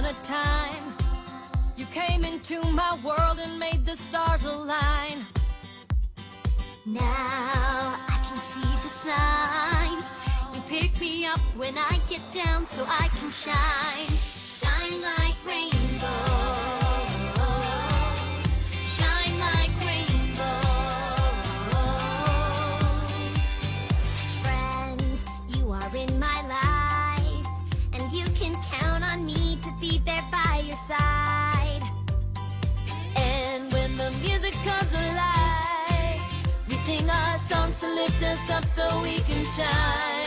a time you came into my world and made the stars align. Now I can see the signs. You pick me up when I get down so I can shine. Shine like rainbows. Shine like rainbows. Friends, you are in my life, and you can count on me to be there by your side. And when the music comes alive, we sing our songs to lift us up so we can shine.